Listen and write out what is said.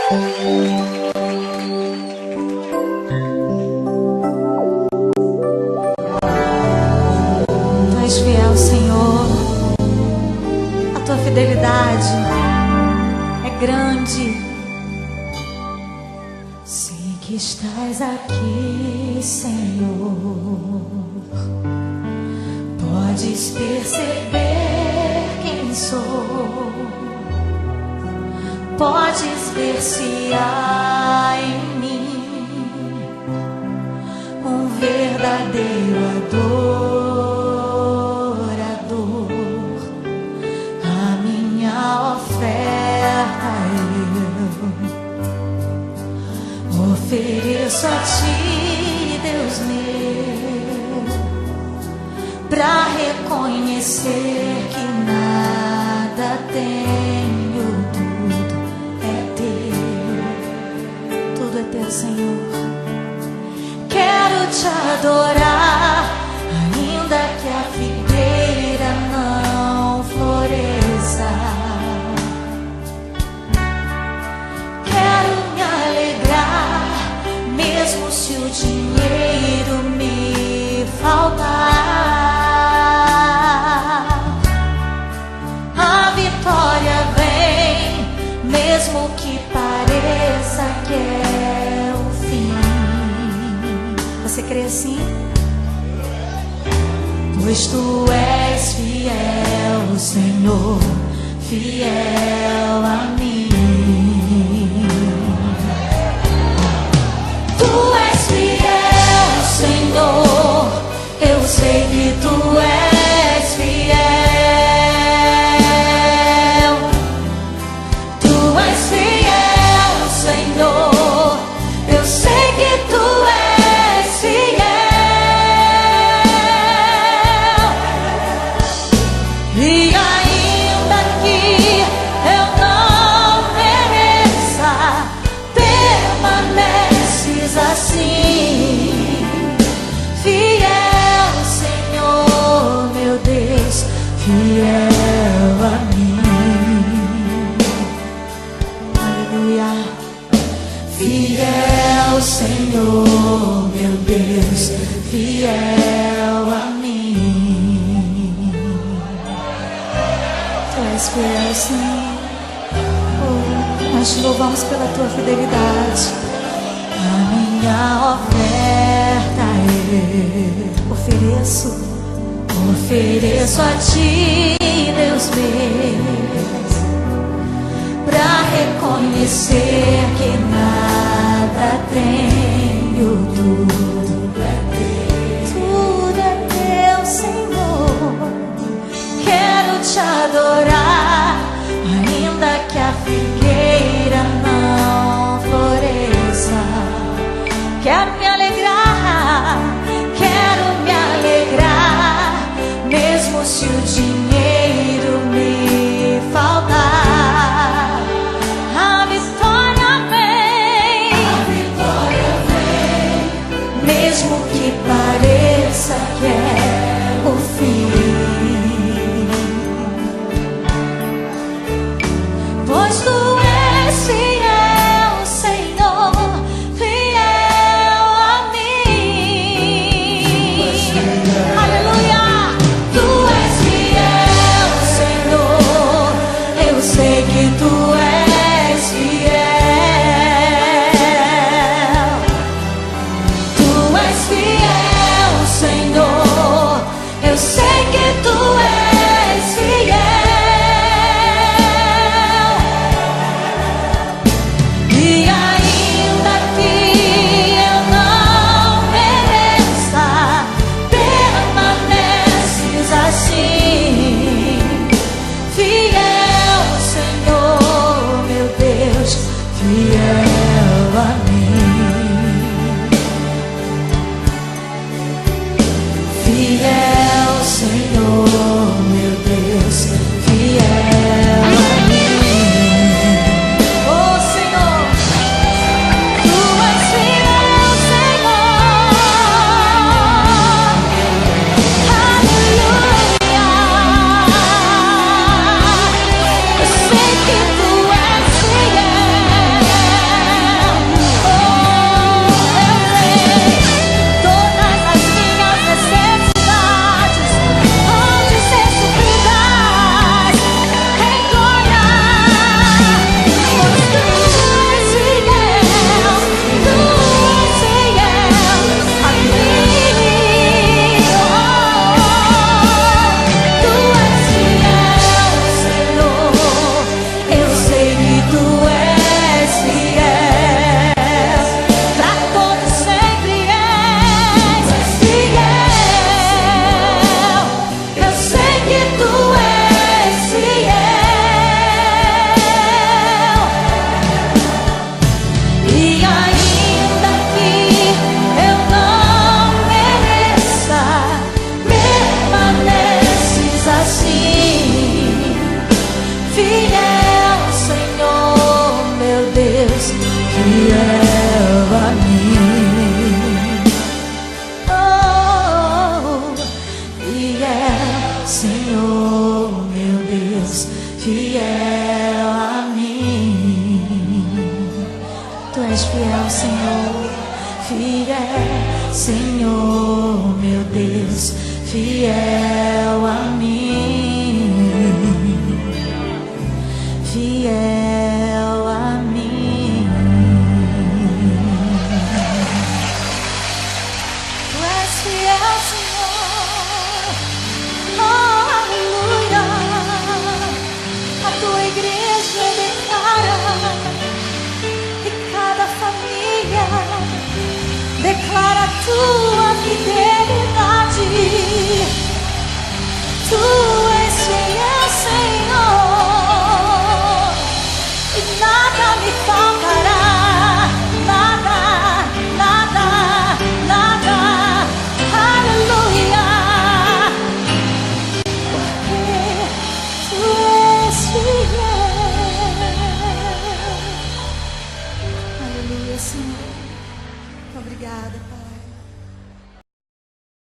Tu és fiel, Senhor. A tua fidelidade é grande. Sei que estás aqui, Senhor. Podes perceber quem sou. Podes ver se há em mim um verdadeiro adorador. A minha oferta eu ofereço a ti, Deus meu, pra reconhecer que nada tenho, tudo é teu, Senhor. Quero te adorar, ainda que a figueira não floresça. Quero me alegrar, mesmo se o dinheiro me faltar. A vitória vem, mesmo que pareça que é o fim. Você crê assim? Pois tu és fiel, Senhor, fiel a mim. Tu és fiel, Senhor, eu sei que tu és fiel. Tu és fiel, Senhor, eu sei que tu és fiel. E ainda que eu não mereça, permaneces assim. Fiel, Senhor, meu Deus, fiel a mim. Aleluia. Fiel, Senhor, meu Deus, fiel a mim. Tu és fiel, Senhor. Oh, nós te louvamos pela tua fidelidade. A minha oferta eu ofereço a ti, Deus meu, pra reconhecer que nada tenho, tudo é teu, Senhor. Quero te adorar, ainda que a figueira não floresça. Quero me alegrar, mesmo se o dinheiro me faltar. A vitória vem, mesmo que pareça que é o fim. Pois tu és fiel, Senhor, fiel a mim. Aleluia. Tu és fiel, Senhor, eu sei que tu és fiel. Tu és fiel, Senhor, eu sei que tu és fiel. E ainda que eu não mereça, permaneces assim. Fiel, Senhor, meu Deus, fiel a mim. Fiel, Senhor, meu Deus, fiel a mim. Oh, Senhor, tu és fiel, Senhor. Aleluia. Eu sei que tu és fiel. és fiel, Senhor. Fiel, Senhor, meu Deus, fiel a mim, fiel a mim. Tu és fiel, Senhor. Oh, aleluia. A tua igreja declara, e cada família declara a tua fidelidade. Tu és fiel, Senhor, e nada me faltará. Nada, nada, nada. Aleluia. Porque tu és fiel. Aleluia, Senhor. Obrigada, Pai.